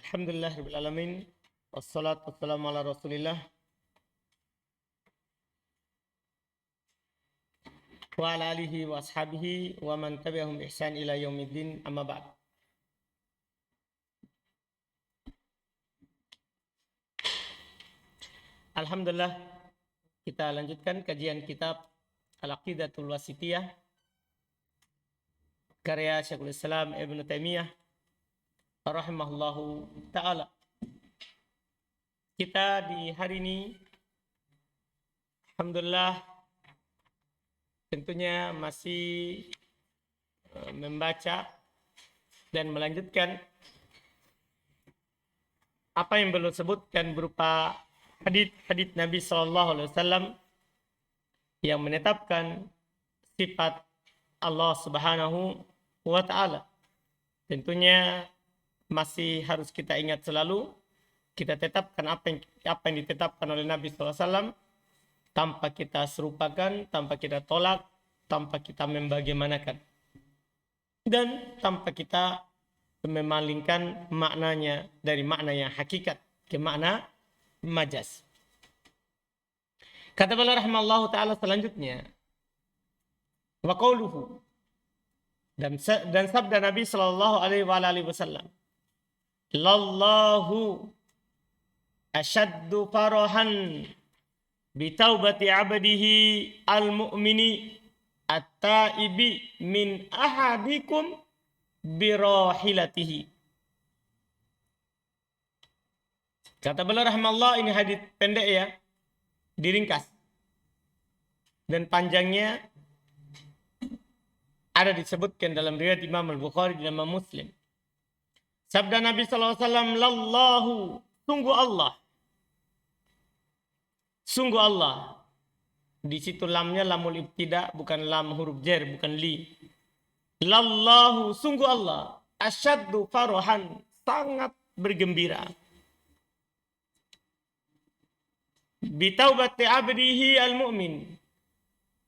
Alhamdulillahirabbil alamin. Wassalatu wassalamu ala Rasulillah wa ala alihi wa ashabihi wa man tabi'ahum bi ihsan ila yaumiddin. Amma ba'd. Alhamdulillah, kita lanjutkan kajian kitab Al-Aqidatul Wasithiyah karya Syekhul Islam Ibnu Taimiyah rahimahullahu taala. Kita di hari ini alhamdulillah tentunya masih membaca dan melanjutkan apa yang beliau sebutkan berupa hadits Nabi Sallallahu Alaihi Wasallam yang menetapkan sifat Allah Subhanahu wa Ta'ala. Tentunya masih harus kita ingat selalu, kita tetapkan apa yang ditetapkan oleh Nabi SAW tanpa kita serupakan, tanpa kita tolak, tanpa kita membagaimanakan, dan tanpa kita memalingkan maknanya dari makna yang hakikat ke makna majaz. Kata beliau rahimallahu taala selanjutnya, wa qauluhu, dan sabda Nabi sallallahu alaihi wasallam, lallahu asyaddu farahan bi taubati abdihi al-mu'mini at-taibi min ahadikum bi rahilatihi. Kata beliau rahimahullah, ini hadis pendek ya, diringkas. Dan panjangnya ada disebutkan dalam riwayat Imam Al-Bukhari dan Imam Muslim. Sabda Nabi SAW, lallahu, sungguh Allah. Sungguh Allah. Di situ lamnya lamul ibtida, bukan lam huruf jar, bukan li. Lallahu, sungguh Allah. Asyaddu farahan, sangat bergembira. Bitaubati abdihi al-mu'min,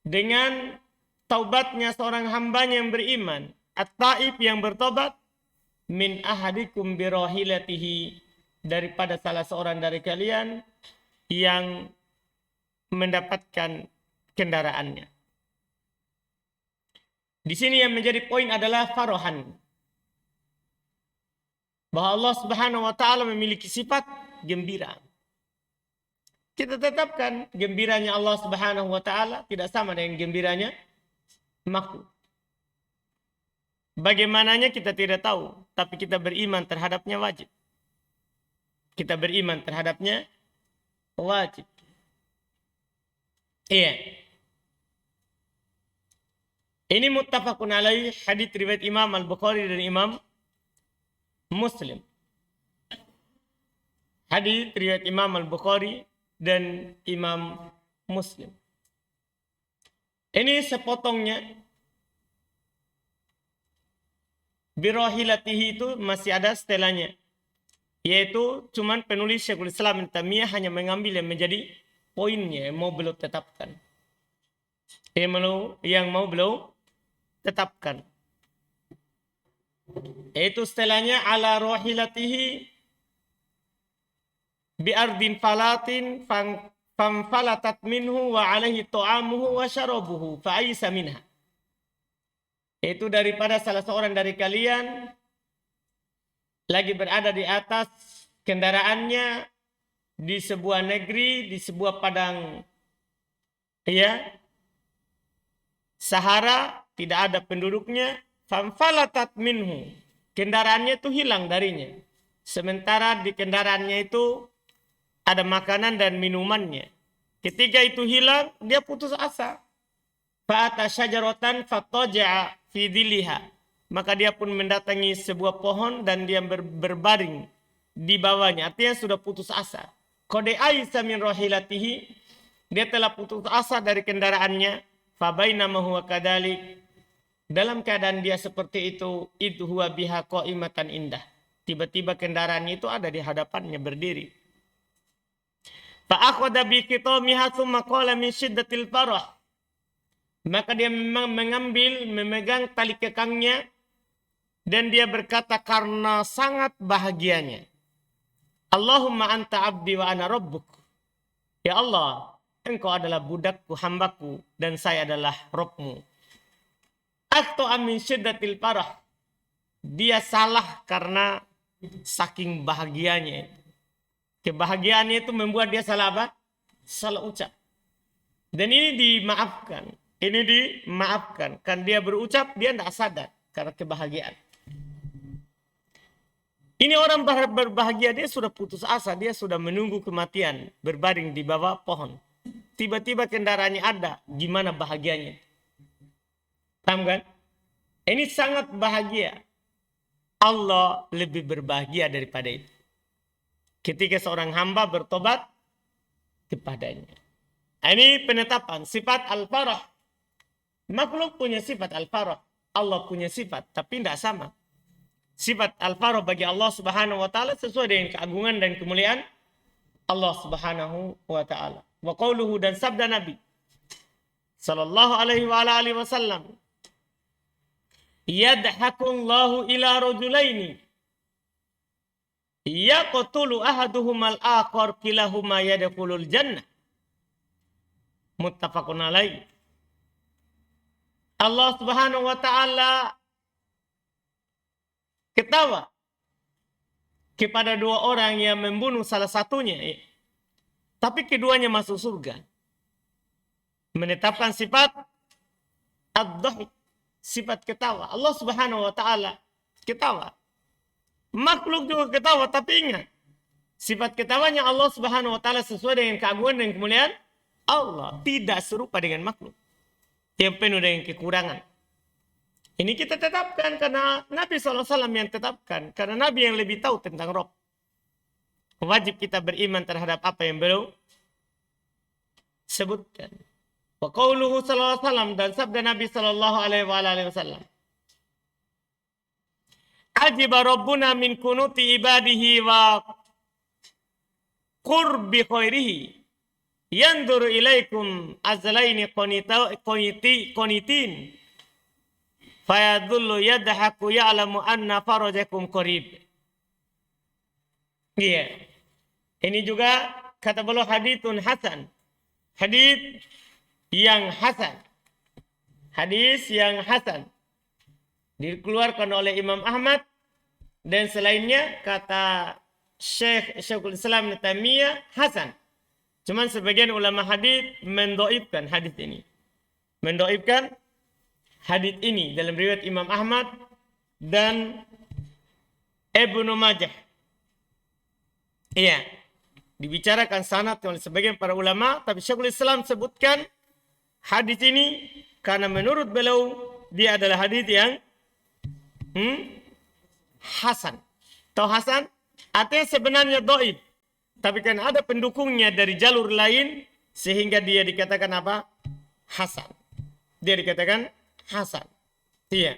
dengan taubatnya seorang hambanya yang beriman, at-taib yang bertobat, min ahadikum birahilatihi, daripada salah seorang dari kalian yang mendapatkan kendaraannya. Di sini yang menjadi poin adalah farahan, bahwa Allah Subhanahu wa taala memiliki sifat gembira. Kita tetapkan gembiranya Allah Subhanahu wa taala tidak sama dengan gembiranya makhluk. Bagaimananya kita tidak tahu, tapi kita beriman terhadapnya wajib. Kita beriman terhadapnya wajib. Iya. Ini muttafaqun alaih, hadits riwayat Imam Al-Bukhari dan Imam Muslim. Hadits riwayat Imam Al-Bukhari dan Imam Muslim. Ini sepotongnya. Birahilatihi itu masih ada setelahnya, yaitu cuman penulis Syekhul Islam Ibnu Taimiyah hanya mengambil yang menjadi poinnya yang mau beliau tetapkan. Yang mau beliau tetapkan. Yaitu setelahnya ala rahilatihi bi ardin falatin famfalatat minhu wa alaihi ta'amuhu wa syarabuhu fa aisa minha. Itu daripada salah seorang dari kalian lagi berada di atas kendaraannya di sebuah negeri, di sebuah padang ya Sahara, tidak ada penduduknya, famfalatat minhu, kendaraannya itu hilang darinya. Sementara di kendaraannya itu ada makanan dan minumannya. Ketika itu hilang, dia putus asa. Fa'ata syajaratan fataja'a fi dhilliha. Maka dia pun mendatangi sebuah pohon dan dia berbaring di bawahnya. Artinya sudah putus asa. Qad aisa min rahilatihi, dia telah putus asa dari kendaraannya. Fa bainama huwa kadzalik, dalam keadaan dia seperti itu, idh huwa biha qaimatan indah. Tiba-tiba kendaraan itu ada di hadapannya berdiri. Fa akhadha bi qitamiha tsumma qala min syiddatil farah. Maka dia memang memegang tali kekangnya dan dia berkata karena sangat bahagianya. Allahumma anta abdi wa ana rabbuk. Ya Allah, engkau adalah budakku, hambaku, dan saya adalah Rabbmu. Akhta'a min syiddatil farah. Dia salah karena saking bahagianya. Kebahagiaannya itu membuat dia salah apa? Salah ucap. Dan ini dimaafkan. Ini dimaafkan. Kan dia berucap, dia tidak sadar karena kebahagiaan. Ini orang berbahagia, dia sudah putus asa, dia sudah menunggu kematian, berbaring di bawah pohon. Tiba-tiba kendaraannya ada, gimana bahagianya? Paham kan? Ini sangat bahagia. Allah lebih berbahagia daripada itu. Ketika seorang hamba bertobat kepadanya. Ini penetapan sifat al-farah. Makhluk punya sifat al-farah. Allah punya sifat, tapi tidak sama. Sifat al-farah bagi Allah Subhanahu wa taala sesuai dengan keagungan dan kemuliaan Allah Subhanahu wa taala. Wa qauluhu, dan sabda Nabi sallallahu alaihi wa alihi wasallam, yadhakullahu ila rajulaini yaqtulu ahaduhumal akhar kilahuma yadkhulul jannah. Muttafaqun alaih. Allah Subhanahu wa taala ketawa kepada dua orang yang membunuh salah satunya, tapi keduanya masuk surga. Menetapkan sifat ad-dhahik, sifat ketawa. Allah Subhanahu wa taala ketawa. Makhluk juga ketawa, tapi ingat, sifat ketawanya Allah Subhanahu wa taala sesuai dengan keagungan dan kemuliaan Allah, tidak serupa dengan makhluk yang penuh dengan kekurangan. Ini kita tetapkan karena Nabi SAW yang tetapkan. Karena Nabi yang lebih tahu tentang Rabb. Wajib kita beriman terhadap apa yang beliau sebutkan. Wa qauluhu sallallahu alaihi wasallam, dan sabda Nabi sallallahu alaihi wasallam. Ajiba Rabbuna min kunuti ibadihi wa qurbi khairihi. Yanzuru ilaikum azlaini qanitin. Fayadullu yadhaku ya'lamu anna farajakum qarib. Iya. Ini juga kata beliau haditsun hasan. Hadis yang hasan. Hadis yang hasan. Dikeluarkan oleh Imam Ahmad dan selainnya kata Syekhul Islam Ibnu Taimiyah hasan. Cuman sebagian ulama hadis mendhaifkan hadis ini. Mendhaifkan hadis ini dalam riwayat Imam Ahmad dan Ibnu Majah. Iya, dibicarakan sanad oleh sebagian para ulama, tapi Syekhul Islam sebutkan hadis ini karena menurut beliau dia adalah hadis yang hasan. Tahu hasan? Artinya sebenarnya dhaif, tapi kan ada pendukungnya dari jalur lain sehingga dia dikatakan apa? Hasan. Dia dikatakan hasan. Iya.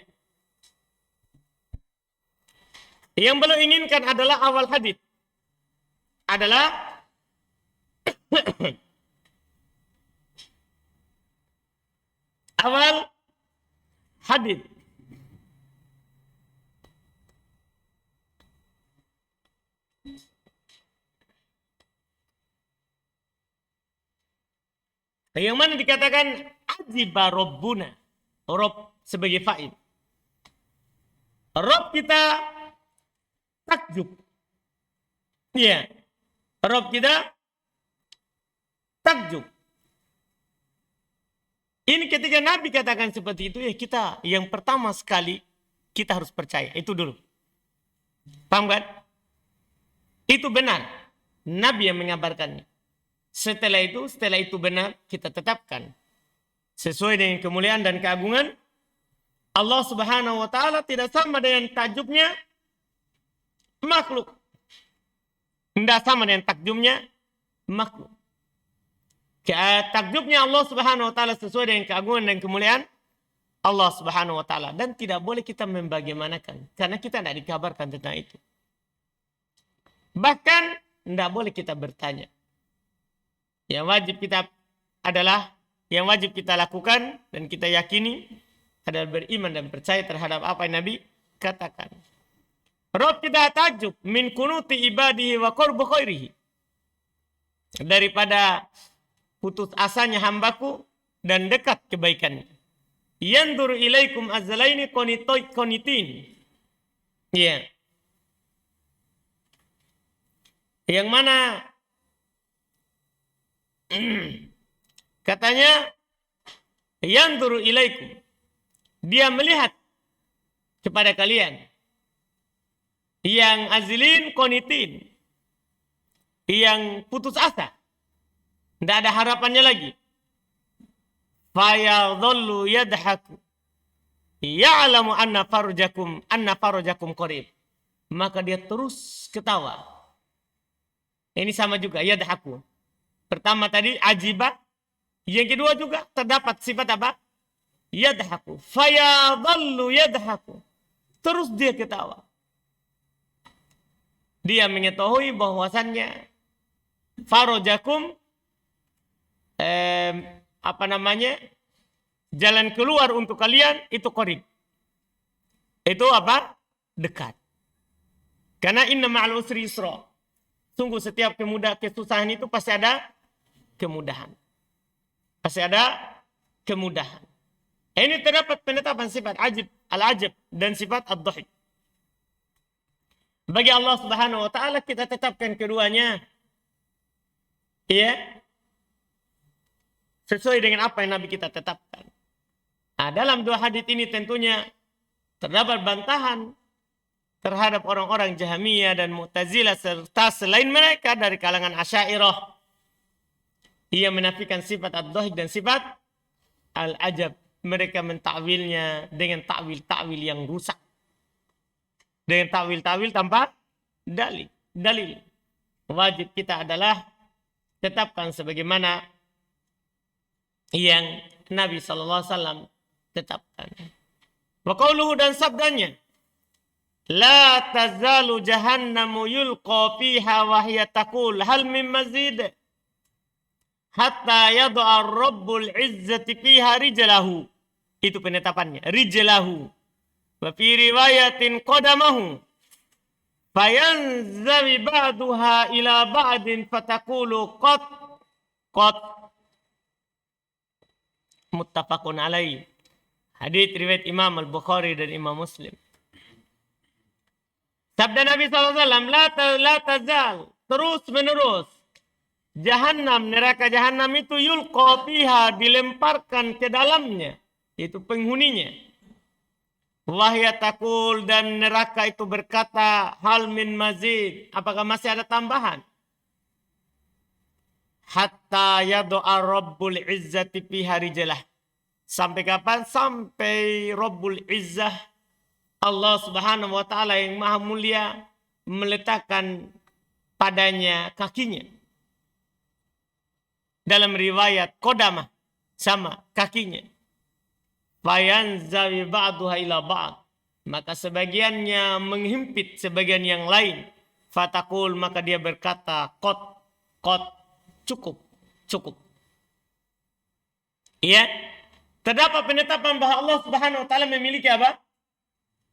Yang beliau inginkan adalah awal hadis. Adalah awal hadis. Yang mana dikatakan ajiba Rabbuna. Rabb sebagai fa'il. Rabb kita takjub. Iya. Rabb kita takjub. Ini ketika Nabi katakan seperti itu, ya kita yang pertama sekali kita harus percaya. Itu dulu. Paham kan? Itu benar. Nabi yang mengabarkannya. Setelah itu benar, kita tetapkan. Sesuai dengan kemuliaan dan keagungan Allah Subhanahu wa taala, tidak sama dengan takjubnya makhluk. Tidak sama dengan takjubnya makhluk. Takjubnya Allah Subhanahu wa taala sesuai dengan keagungan dan kemuliaan Allah Subhanahu wa taala, dan tidak boleh kita membagaimanakan karena kita tidak dikabarkan tentang itu. Bahkan tidak boleh kita bertanya. Yang wajib kita adalah yang wajib kita lakukan dan kita yakini adalah beriman dan percaya terhadap apa yang Nabi katakan. Rob kita takjub min kunuti ibadihi wa qurbu khairihi. Daripada putus asanya hambaku dan dekat kebaikannya. Yandur ilaikum azalaini qonitin. Ya. Yang mana katanya yandur ilaikum. Dia melihat kepada kalian. Yang azlin qonitin. Yang putus asa. Tidak ada harapannya lagi. Fayadhallu yadhaku. Ya'lamu anna farjakum qarib. Maka dia terus ketawa. Ini sama juga yadhaku. Pertama tadi ajibah. Yang kedua juga terdapat sifat apa? Yadhaku. Fayadhallu yadhaku. Terus dia ketawa. Dia mengetahui bahwasannya farajakum jalan keluar untuk kalian itu qarib. Itu apa? Dekat. Karena inna ma'al usri yusra. Sungguh setiap kesusahan itu pasti ada kemudahan. Pasti ada kemudahan. Ini terdapat penetapan sifat al-ajab dan sifat ad-dhahik. Bagi Allah Subhanahu wa taala kita tetapkan keduanya. Ya. Sesuai dengan apa yang Nabi kita tetapkan. Nah, dalam dua hadits ini tentunya terdapat bantahan terhadap orang-orang Jahmiyah dan Mu'tazilah serta selain mereka dari kalangan Asy'ariyah. Ia menafikan sifat ad-dhahik dan sifat al-ajab. Mereka mentakwilnya dengan takwil-takwil yang rusak. Dengan takwil-takwil tanpa dalil. Wajib kita adalah tetapkan sebagaimana yang Nabi SAW tetapkan. Wa qauluhu dan sabdanya. La tazalu jahannamu yulqa fiha wa hiya taqul hal min mazid. Hatta yad'a Rabbul Izzati fiha rijlahu. Itu penetapannya. Rijlahu. Wa fi riwayatin qadamahu. Fayanzawi ba'duha ila ba'din fataqulu qat. Muttafaqun alaih. Hadits riwayat Imam Al-Bukhari dan Imam Muslim. Sabda Nabi SAW, la tazal, terus menerus. Jahannam, neraka Jahannam itu yulqa fiha, dilemparkan ke dalamnya. Itu penghuninya. Wahya taqul, dan neraka itu berkata, hal min mazid, apakah masih ada tambahan? Hatta yadu'a Rabbul Izzati fiha rijalah. Sampai kapan? Sampai Rabbul Izzah, Allah Subhanahu wa taala yang maha mulia, meletakkan padanya kakinya. Dalam riwayat qadamah, sama kakinya. Fayanzawi ba'duha ila ba'd. Maka sebagiannya menghimpit sebagian yang lain. Fataqul, maka dia berkata, qat, cukup. Iya. Terdapat penetapan bahwa Allah Subhanahu wa taala memiliki apa?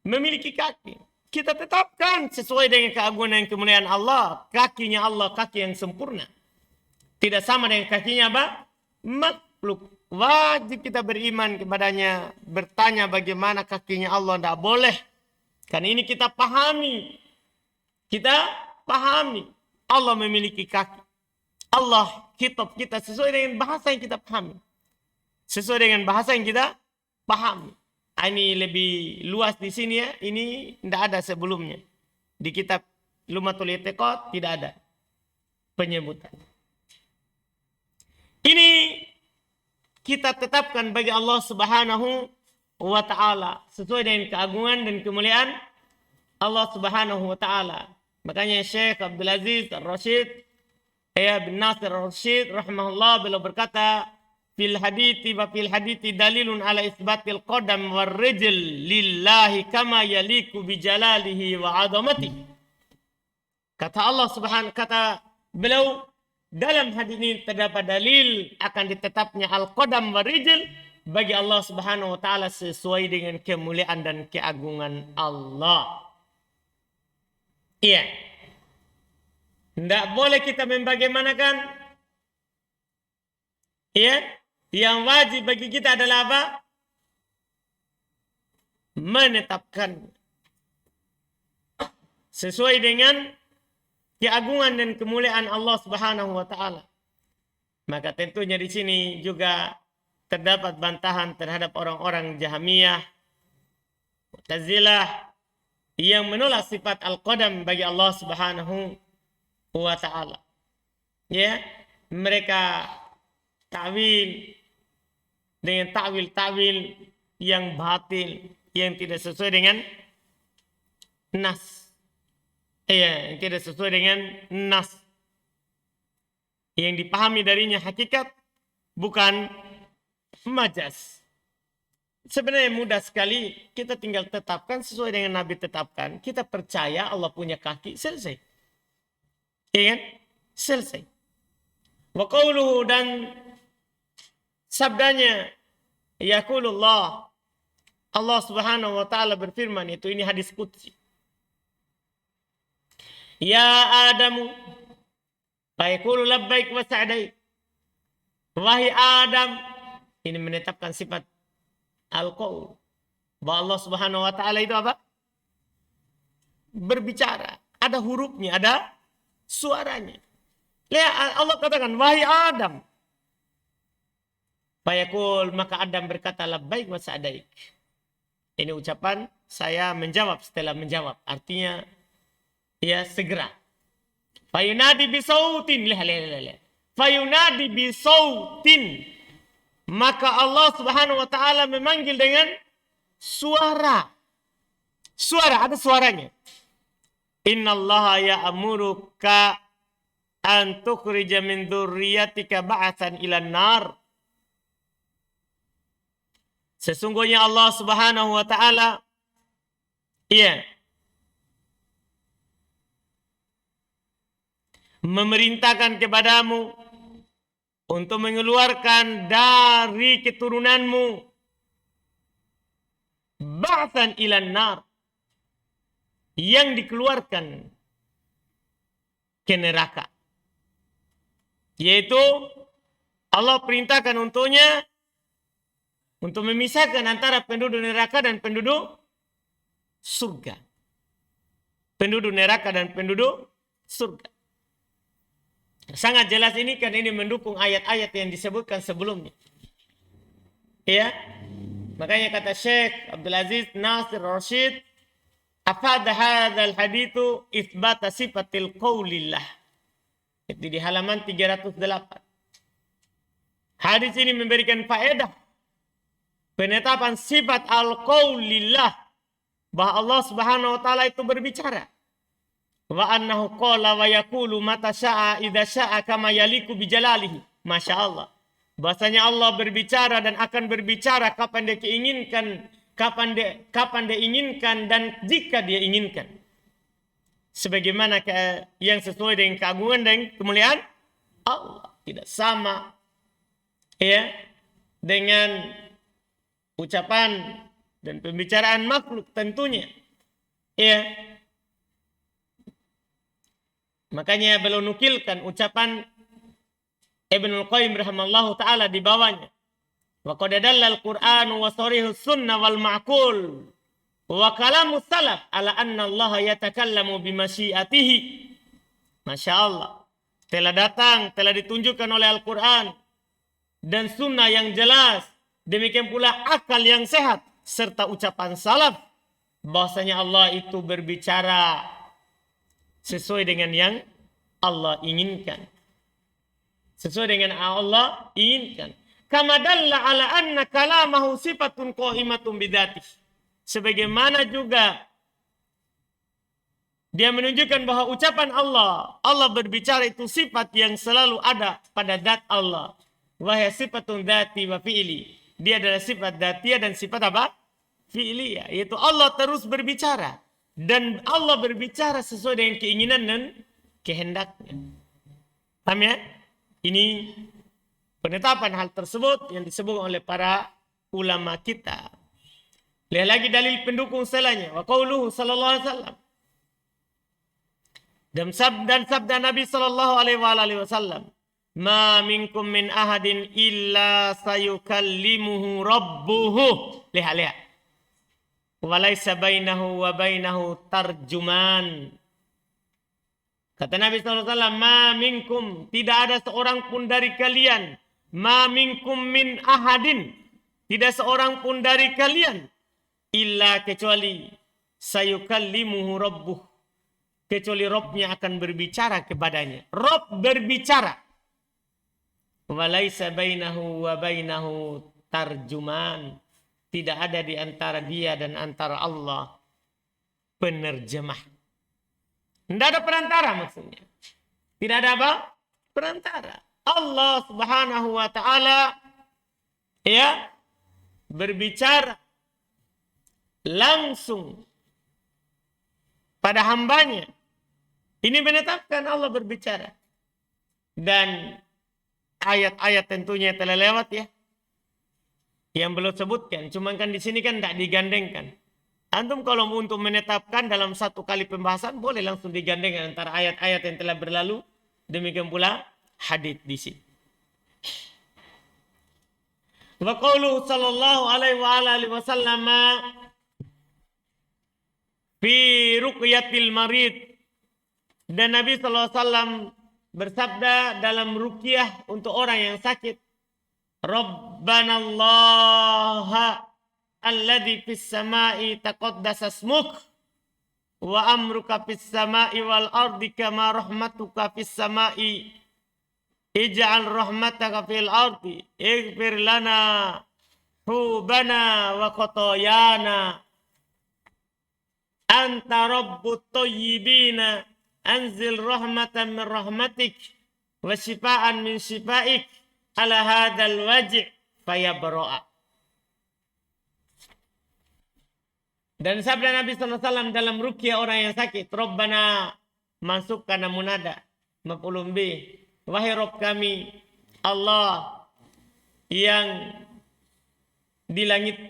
Memiliki kaki. Kita tetapkan sesuai dengan keagungan dan kemuliaan Allah. Kakinya Allah, kaki yang sempurna. Tidak sama dengan kakinya apa? Makhluk. Wajib kita beriman kepadanya. Bertanya bagaimana kakinya Allah. Tidak boleh. Karena ini kita pahami. Allah memiliki kaki. Allah kitab kita sesuai dengan bahasa yang kita pahami. Sesuai dengan bahasa yang kita pahami. Ini lebih luas di sini ya. Ini tidak ada sebelumnya. Di kitab Lumatul I'tiqad tidak ada penyebutan. Ini kita tetapkan bagi Allah Subhanahu wa taala sesuai dengan keagungan dan kemuliaan Allah Subhanahu wa taala. Makanya Syekh Abdul Aziz Ar-Rasyid bin Nasir Ar-Rasyid rahimahullah beliau berkata, fil hadithi dalilun ala isbatil qadam war rijl lillahi kama yaliku bi jalalihi wa 'azamati. Kata beliau, dalam hadis ini terdapat dalil akan ditetapnya al-qadam war rijl bagi Allah Subhanahu wa taala sesuai dengan kemuliaan dan keagungan Allah. Iya. Tidak boleh kita membagaimanakan. Iya. Yang wajib bagi kita adalah apa? Menetapkan sesuai dengan keagungan dan kemuliaan Allah Subhanahu wa taala. Maka tentunya di sini juga terdapat bantahan terhadap orang-orang Jahmiyah, Mu'tazilah yang menolak sifat al-qadam bagi Allah Subhanahu wa taala. Ya, mereka takwil dengan takwil-takwil yang batil, yang tidak sesuai dengan nas. Iya, yang tidak sesuai dengan nas. Yang dipahami darinya hakikat, bukan majas. Sebenarnya mudah sekali, kita tinggal tetapkan sesuai dengan Nabi tetapkan. Kita percaya Allah punya kaki, selesai. Iya kan? Selesai. Wa qawluhu, dan sabdanya, yaqulullah, Allah Subhanahu wa taala berfirman, itu ini hadis qudsi. Ya Adamu, fayaqulu labbaik wa sa'daik. Wahai Adam, ini menetapkan sifat al-qaul. Bahwa Allah Subhanahu wa taala itu apa? Berbicara. Ada hurufnya, ada suaranya. Lihat Allah katakan, wahai Adam. Fayaqul, maka Adam berkata labbaik wa sa'daik. Ini ucapan saya menjawab setelah menjawab. Artinya ya segera. Fayunadi bisautin. Lihat. Fayunadi bisautin. Maka Allah Subhanahu wa taala memanggil dengan suara. Suara, ada suaranya. Innallaha ya'muruka an tukhrija min dzurriyyatika ba'atsan ilan nar. Sesungguhnya Allah Subhanahu wa taala memerintahkan kepadamu untuk mengeluarkan dari keturunanmu ba'tsan ilan nar, yang dikeluarkan ke neraka. Yaitu Allah perintahkan untuknya untuk memisahkan antara penduduk neraka dan penduduk surga. Penduduk neraka dan penduduk surga. Sangat jelas ini karena ini mendukung ayat-ayat yang disebutkan sebelumnya. Ya. Makanya kata Syekh Abdul Aziz Nasir Rashid, afada hadzal haditsu itsbata sifatil qaulillah. Itu di halaman 308. Hadis ini memberikan faedah penetapan sifat al-qaulillah, bahwa Allah Subhanahu wa taala itu berbicara. Wa annahu qala wa yaqulu mata syaa idza syaa kama yaliku bi jalalihi. Masyaallah. Bahasanya Allah berbicara dan akan berbicara kapan dia inginkan, kapan dia inginkan dan jika dia inginkan. Sebagaimana yang sesuai dengan keagungan dan kemuliaan Allah, tidak sama ya dengan ucapan dan pembicaraan makhluk tentunya. Ya. Makanya beliau nukilkan ucapan Ibnul Qayyim rahimallahu taala di bawahnya. Wa qad dalla al-Qur'an wa sarihus sunnah wal ma'qul wa kalamus salaf ala anna Allah yatakallamu bi masyiatihi. Masyaallah. Telah datang, telah ditunjukkan oleh Al-Qur'an dan sunnah yang jelas. Demikian pula akal yang sehat serta ucapan salaf bahwasanya Allah itu berbicara sesuai dengan yang Allah inginkan. Sesuai dengan Allah inginkan. Kama dalla ala anna kalamahu sifatun qa'imatun bidzatihi. Sebagaimana juga dia menunjukkan bahwa ucapan Allah berbicara itu sifat yang selalu ada pada zat Allah. Wa hiya sifatun dzati wa fi'li. Dia adalah sifat dzatiyah dan sifat apa? Fi'liyah. Yaitu Allah terus berbicara. Dan Allah berbicara sesuai dengan keinginan dan kehendaknya. Paham ya? Ini penetapan hal tersebut yang disebut oleh para ulama kita. Lihat lagi dalil pendukung selanjutnya. Wa qauluhu sallallahu alaihi wasallam. Dan sabda Nabi sallallahu alaihi wasallam, "Ma minkum min ahadin illa sayukallimuhu rabbuhu." Lihat. Walaysa bainahu wa bainahu tarjuman. Kata Nabi sallallahu alaihi wasallam, "Ma minkum," tidak ada seorang pun dari kalian, "ma minkum min ahadin," tidak seorang pun dari kalian, illa kecuali sayukallimuhu rabbuh, kecuali Robnya akan berbicara kepadanya. Rob berbicara. Walaysa bainahu wa bainahu tarjuman. Tidak ada di antara dia dan antara Allah penerjemah. Tidak ada perantara maksudnya. Tidak ada apa? Perantara. Allah Subhanahu wa taala ya berbicara langsung pada hambanya. Ini menetapkan Allah berbicara. Dan ayat-ayat tentunya telah lewat ya. Yang belum sebutkan. Cuma kan di sini kan tidak digandengkan. Antum kalau untuk menetapkan dalam satu kali pembahasan boleh langsung digandengkan antara ayat-ayat yang telah berlalu. Demikian pula hadits di sini. Wa qauluhu sallallahu alaihi wasallam fi ruqyatil marid. Dan Nabi sallallahu alaihi wasallam bersabda dalam ruqyah untuk orang yang sakit, Rabbana Allah alladzi fis samai taqaddasa ismuk wa amruka fis samai wal ardi kama rahmatuka fis samai ij'al rahmataka fil ardi ighfir lana hubana wa khotoyana anta rabbut thayyibina anzil rahmatan min rahmatik wa shifaan min shifaik ala hadzal waj' fayabra'a. Dan sabda Nabi sallallahu alaihi wasallam dalam ruqyah orang yang sakit, Rabbana, masukkan munada maf'ulun bih, wahai Rabb kami Allah yang di langit,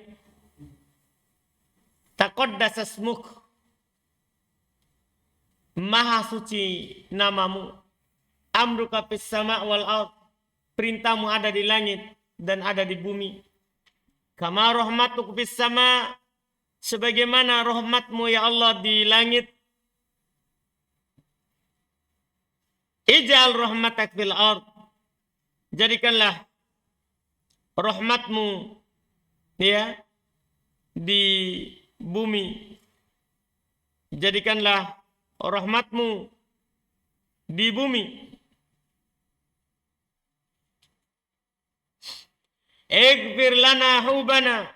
taqaddasa ismuk, maha suci namamu, amruka fis sama' wal ard, perintahmu ada di langit dan ada di bumi, kama rahmatuk fis sama', sebagaimana rahmatmu ya Allah di langit, ij'al rahmatak fil ard, jadikanlah rahmatmu ya di bumi, jadikanlah rahmatmu di bumi. Ighfir lana hubana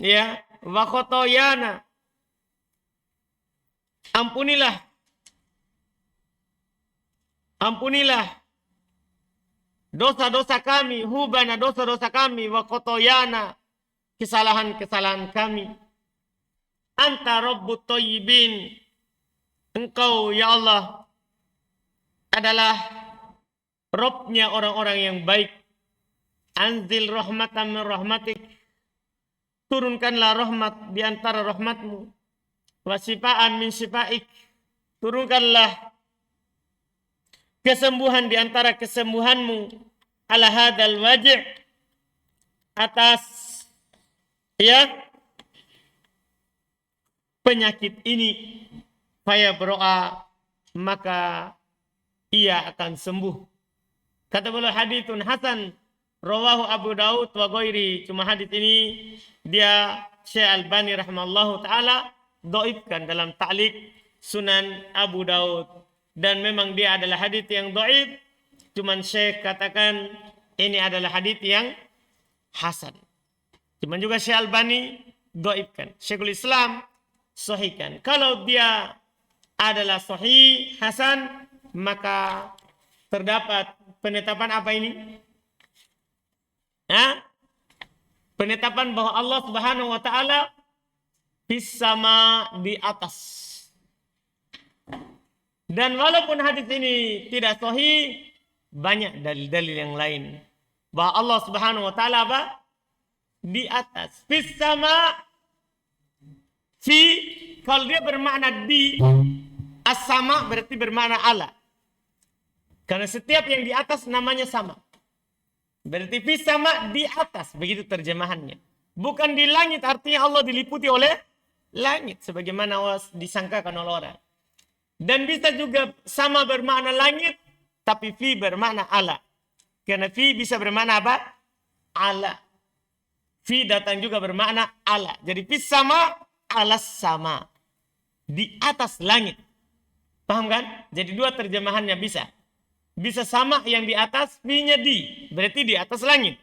ya wa khotoyana, ampunilah dosa-dosa kami, hubana dosa-dosa kami, wa khotoyana kesalahan-kesalahan kami. Anta rabbut thayyibin, engkau ya Allah adalah Robnya orang-orang yang baik. Anzil rahmatan min rahmatik, turunkanlah rahmat di antara rahmatmu. Wasifaan min sifaik, turunkanlah kesembuhan di antara kesembuhanmu. Ala hadal waj', atas ya penyakit ini. Faya berdoa, maka ia akan sembuh. Kata beliau haditsun hasan rawahu Abu Daud wa ghairi. Cuma hadits ini dia Syekh Albani rahimallahu taala dhaifkan dalam ta'liq Sunan Abu Daud, dan memang dia adalah hadits yang dhaif. Cuman Syekh katakan ini adalah hadits yang hasan. Cuman juga Syekh Albani dhaifkan. Syekhul Islam sahihkan. Kalau dia adalah sahih hasan, maka terdapat penetapan apa ini? Penetapan bahwa Allah Subhanahu wa taala bis-sama, di atas. Dan walaupun hadis ini tidak sahih, banyak dalil-dalil yang lain bahwa Allah Subhanahu wa taala apa? Di atas. Bis-sama, fi, kalau dia bermakna di, As-sama berarti bermakna ala. Karena setiap yang di atas namanya sama. Berarti fis sama di atas. Begitu terjemahannya. Bukan di langit, artinya Allah diliputi oleh langit. Sebagaimana disangkakan oleh orang. Dan bisa juga sama bermakna langit, tapi fi bermakna ala. Karena fi bisa bermakna apa? Ala. Fi datang juga bermakna ala. Jadi fis sama, alas sama. Di atas langit. Paham kan? Jadi dua terjemahannya bisa. Bisa sama yang di atas, fi-nya di. Berarti di atas langit.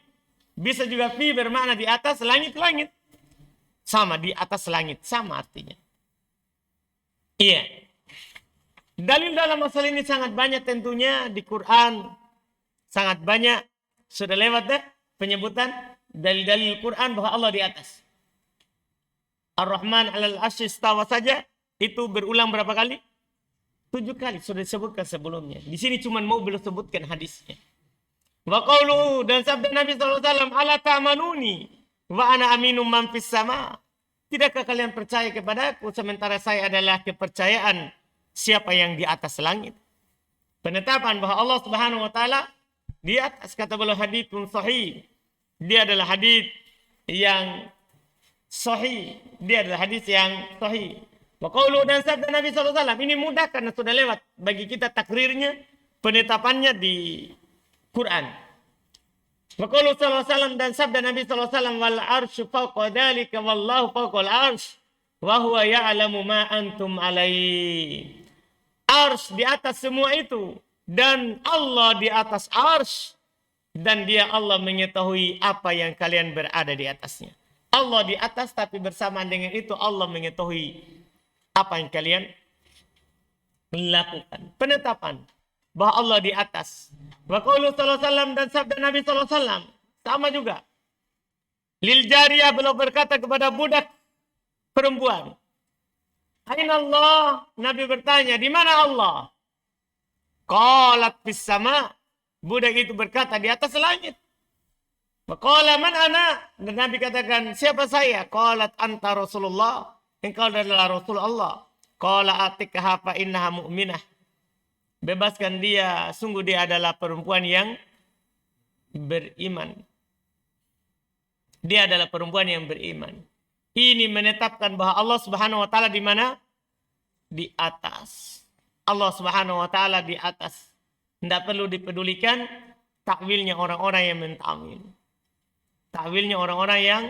Bisa juga fi bermakna di atas langit-langit. Sama, di atas langit. Sama artinya. Iya. Dalil dalam masalah ini sangat banyak tentunya di Quran. Sangat banyak. Sudah lewat deh penyebutan dalil-dalil Quran bahwa Allah di atas. Ar-Rahman 'alal 'arsy istawa saja itu berulang berapa kali? 7 kali sudah disebutkan sebelumnya. Di sini cuma mau belum sebutkan hadisnya. Wa qauluhu dan sabda Nabi sallallahu alaihi wasallam, "Ala ta'manuni wa ana aminum man fis sama." Tidakkah kalian percaya kepadaku sementara saya adalah kepercayaan siapa yang di atas langit? Penetapan bahwa Allah Subhanahu wa taala di atas, kata beliau haditsun sahih. Dia adalah hadis yang sahih. Dia adalah hadis yang sahih. Wa qaulu dan sabda Nabi SAW. Ini mudah karena sudah lewat bagi kita takrirnya, penetapannya di Quran. Wa qaulu sallallahu alaihi wasallam dan sabda Nabi sallallahu alaihi wasallam wal arsyu fawqa dzalika wallahu fawqal arsy wa huwa ya'lamu ma antum alaihi. Arsy di atas semua itu dan Allah di atas arsy dan dia Allah mengetahui apa yang kalian berada di atasnya. Allah di atas tapi bersamaan dengan itu Allah mengetahui apa yang kalian lakukan. Penetapan bahwa Allah di atas. Wa qaulu sallallahu alaihi wasallam dan sabda Nabi sallallahu alaihi wasallam sama juga. Lil jariyah beliau berkata kepada budak perempuan. Aina Allah? Nabi bertanya, di mana Allah? Qalat fis sama. Budak itu berkata di atas langit. Wa qala man ana? Dan Nabi katakan, siapa saya? Qalat anta Rasulullah. Engkau adalah Rasul Allah. Qala atikha fa innaha mu'minah. Bebaskan dia, sungguh dia adalah perempuan yang beriman. Dia adalah perempuan yang beriman. Ini menetapkan bahwa Allah Subhanahu wa taala di mana? Di atas. Allah Subhanahu wa taala di atas. Tidak perlu dipedulikan takwilnya orang-orang yang mentakwil. Takwilnya orang-orang yang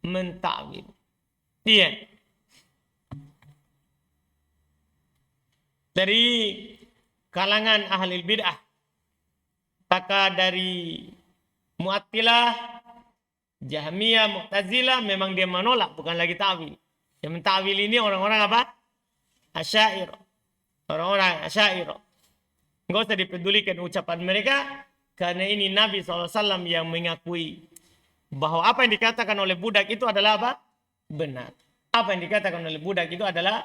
mentakwil. Iya. Dari kalangan ahli bid'ah, maka dari Mu'attilah, Jahmiyah, Mu'tazilah memang dia menolak, bukan lagi ta'wil. Yang menta'wil ini orang-orang apa? Asy'ariyah. Orang-orang Asy'ariyah. Enggak usah dipedulikan ucapan mereka karena ini Nabi SAW yang mengakui bahwa apa yang dikatakan oleh budak itu adalah apa? Benar. Apa yang dikatakan oleh budak itu adalah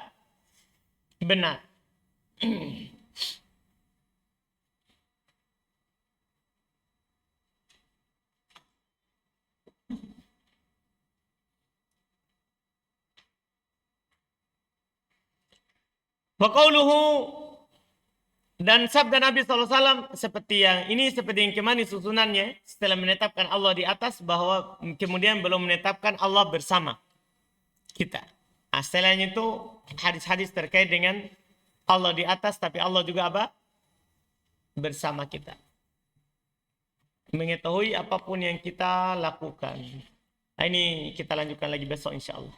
benar. Wa qauluhu dan sabda Nabi SAW seperti yang ini, seperti yang kemana susunannya setelah menetapkan Allah di atas bahwa kemudian belum menetapkan Allah bersama kita. Setelahnya itu hadis-hadis terkait dengan Allah di atas tapi Allah juga apa? Bersama kita. Mengetahui apapun yang kita lakukan. Nah, ini kita lanjutkan lagi besok insya Allah.